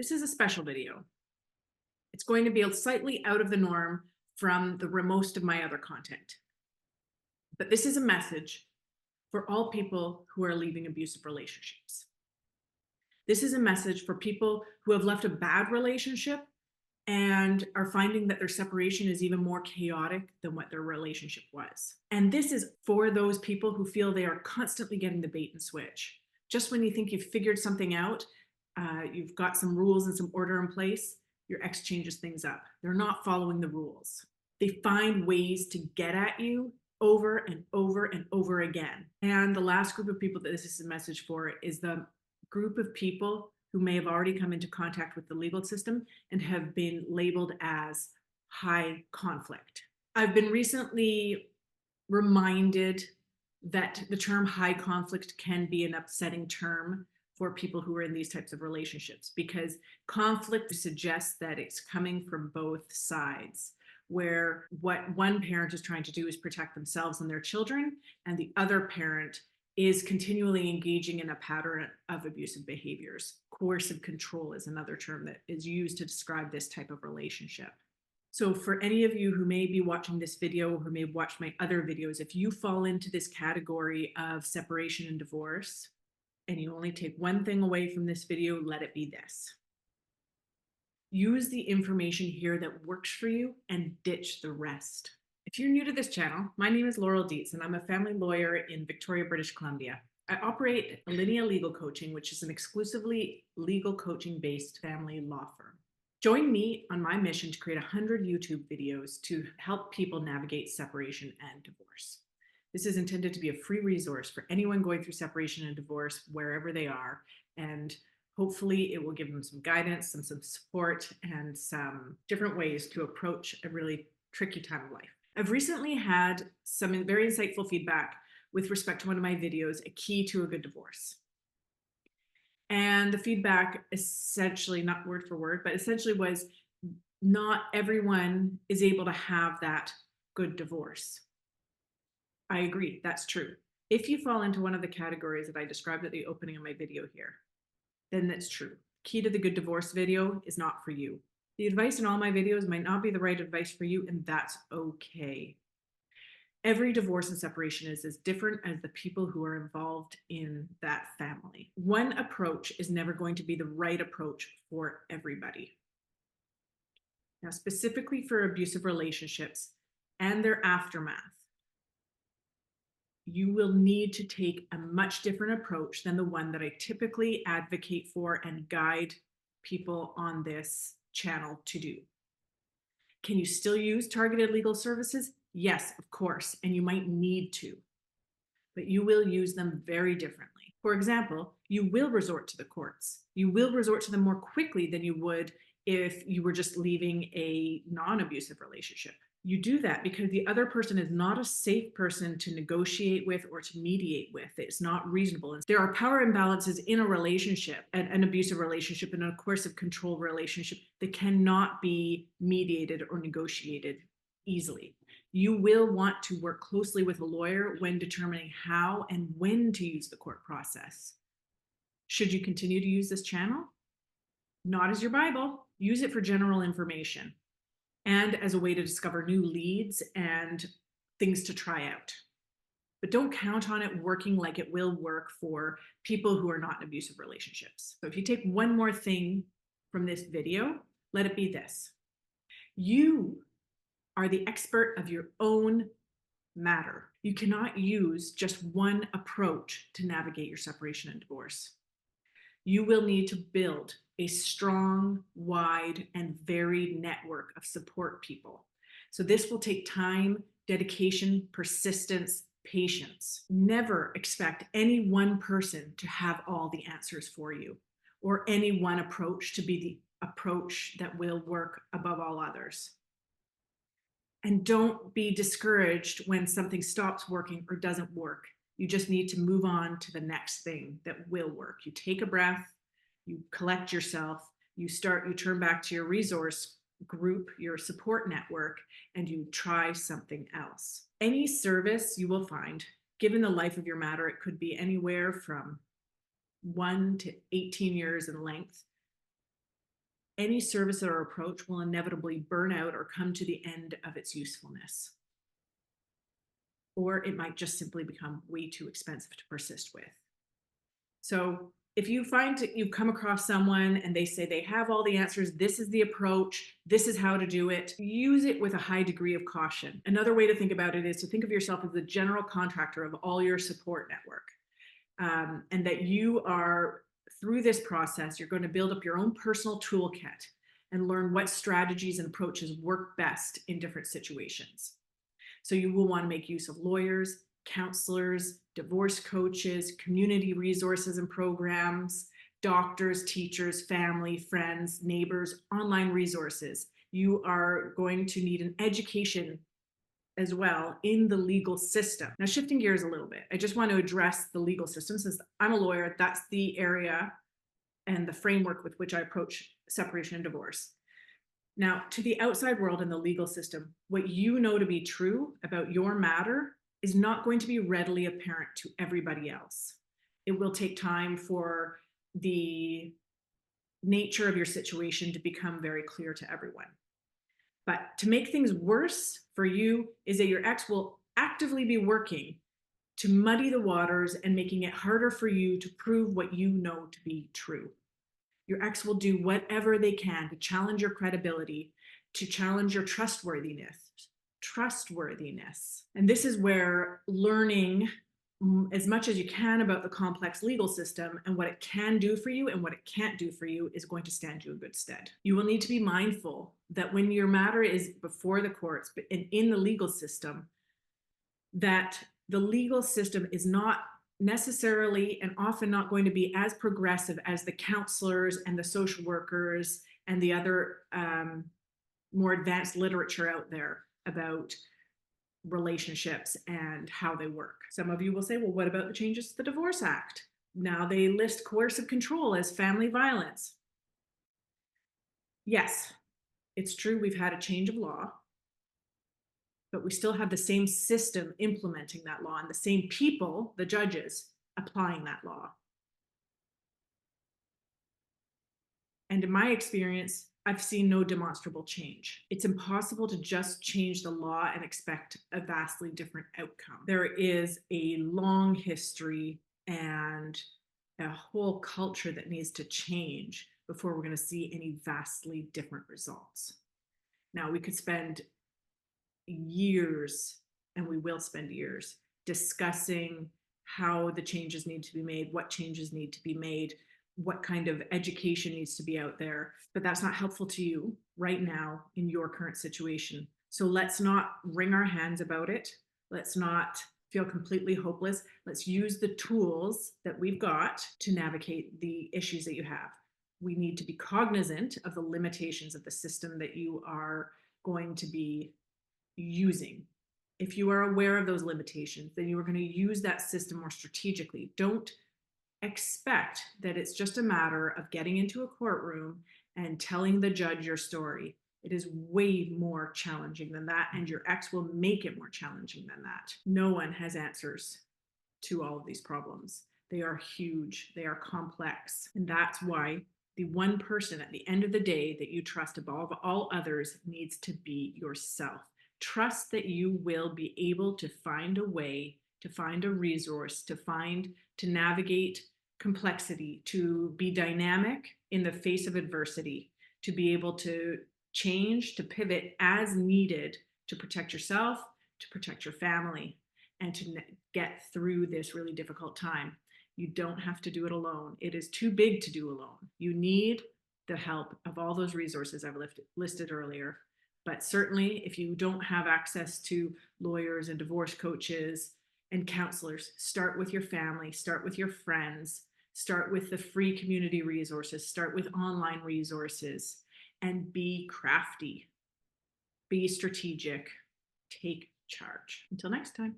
This is a special video. It's going to be slightly out of the norm from most of my other content. But this is a message for all people who are leaving abusive relationships. This is a message for people who have left a bad relationship and are finding that their separation is even more chaotic than what their relationship was. And this is for those people who feel they are constantly getting the bait and switch. Just when you think you've figured something out, you've got some rules and some order in place, your ex changes things up. They're not following the rules. They find ways to get at you over and over and over again. And the last group of people that this is a message for is the group of people who may have already come into contact with the legal system and have been labeled as high conflict. I've been recently reminded that the term high conflict can be an upsetting term for people who are in these types of relationships, because conflict suggests that it's coming from both sides, where what one parent is trying to do is protect themselves and their children, and the other parent is continually engaging in a pattern of abusive behaviors. Coercive control is another term that is used to describe this type of relationship. So for any of you who may be watching this video, who may have watched my other videos, if you fall into this category of separation and divorce, and you only take one thing away from this video, let it be this. Use the information here that works for you and ditch the rest. If you're new to this channel, my name is Laurel Dietz and I'm a family lawyer in Victoria, British Columbia. I operate Alinea Legal Coaching, which is an exclusively legal coaching based family law firm. Join me on my mission to create 100 YouTube videos to help people navigate separation and divorce. This is intended to be a free resource for anyone going through separation and divorce wherever they are, and hopefully it will give them some guidance, some support, and some different ways to approach a really tricky time of life. I've recently had some very insightful feedback with respect to one of my videos, A Key to a Good Divorce. And the feedback essentially, not word for word, but essentially was not everyone is able to have that good divorce. I agree, that's true. If you fall into one of the categories that I described at the opening of my video here, then that's true. Key to the Good Divorce video is not for you. The advice in all my videos might not be the right advice for you, and that's okay. Every divorce and separation is as different as the people who are involved in that family. One approach is never going to be the right approach for everybody. Now, specifically for abusive relationships and their aftermath, you will need to take a much different approach than the one that I typically advocate for and guide people on this channel to do. Can you still use targeted legal services? Yes, of course, and you might need to, but you will use them very differently. For example, you will resort to the courts. You will resort to them more quickly than you would if you were just leaving a non-abusive relationship. You do that because the other person is not a safe person to negotiate with or to mediate with. It's not reasonable. There are power imbalances in a relationship, an abusive relationship, and a coercive control relationship that cannot be mediated or negotiated easily. You will want to work closely with a lawyer when determining how and when to use the court process. Should you continue to use this channel? Not as your Bible. Use it for general information and as a way to discover new leads and things to try out. But don't count on it working like it will work for people who are not in abusive relationships. So if you take one more thing from this video, let it be this. You are the expert of your own matter. You cannot use just one approach to navigate your separation and divorce. You will need to build a strong, wide, and varied network of support people. So this will take time, dedication, persistence, patience. Never expect any one person to have all the answers for you, or any one approach to be the approach that will work above all others. And don't be discouraged when something stops working or doesn't work. You just need to move on to the next thing that will work. You take a breath, you collect yourself, you turn back to your resource group, your support network, and you try something else. Any service you will find, given the life of your matter, it could be anywhere from 1 to 18 years in length, any service or approach will inevitably burn out or come to the end of its usefulness. Or it might just simply become way too expensive to persist with. So if you find that you've come across someone and they say they have all the answers, this is the approach, this is how to do it, use it with a high degree of caution. Another way to think about it is to think of yourself as the general contractor of all your support network. And that you are, through this process, you're going to build up your own personal toolkit and learn what strategies and approaches work best in different situations. So you will want to make use of lawyers, counselors, divorce coaches, community resources and programs, doctors, teachers, family, friends, neighbors, online resources. You are going to need an education as well in the legal system. Now, shifting gears a little bit, I just want to address the legal system since I'm a lawyer. That's the area and the framework with which I approach separation and divorce. Now, to the outside world and the legal system, what you know to be true about your matter is not going to be readily apparent to everybody else. It will take time for the nature of your situation to become very clear to everyone. But to make things worse for you is that your ex will actively be working to muddy the waters and making it harder for you to prove what you know to be true. Your ex will do whatever they can to challenge your credibility, to challenge your trustworthiness. And this is where learning as much as you can about the complex legal system and what it can do for you and what it can't do for you is going to stand you in good stead. You will need to be mindful that when your matter is before the courts but in the legal system, that the legal system is not necessarily and often not going to be as progressive as the counselors and the social workers and the other more advanced literature out there about relationships and how they work. Some of you will say, well, what about the changes to the Divorce Act? Now they list coercive control as family violence. Yes, it's true we've had a change of law, but we still have the same system implementing that law and the same people, the judges, applying that law. And in my experience, I've seen no demonstrable change. It's impossible to just change the law and expect a vastly different outcome. There is a long history and a whole culture that needs to change before we're going to see any vastly different results. Now, we could spend years, and we will spend years, discussing how the changes need to be made, what changes need to be made, what kind of education needs to be out there, but that's not helpful to you right now in your current situation. So let's not wring our hands about it. Let's not feel completely hopeless. Let's use the tools that we've got to navigate the issues that you have. We need to be cognizant of the limitations of the system that you are going to be using. If you are aware of those limitations, then you are going to use that system more strategically. Don't expect that it's just a matter of getting into a courtroom and telling the judge your story. It is way more challenging than that, and your ex will make it more challenging than that. No one has answers to all of these problems. They are huge, they are complex, and that's why the one person at the end of the day that you trust above all others needs to be yourself. Trust that you will be able to find a way, to find a resource, to navigate complexity, to be dynamic in the face of adversity, to be able to change, to pivot as needed to protect yourself, to protect your family, and to get through this really difficult time. You don't have to do it alone. It is too big to do alone. You need the help of all those resources I've listed earlier. But certainly, if you don't have access to lawyers and divorce coaches and counselors, start with your family, start with your friends, start with the free community resources, start with online resources, and be crafty, be strategic, take charge. Until next time.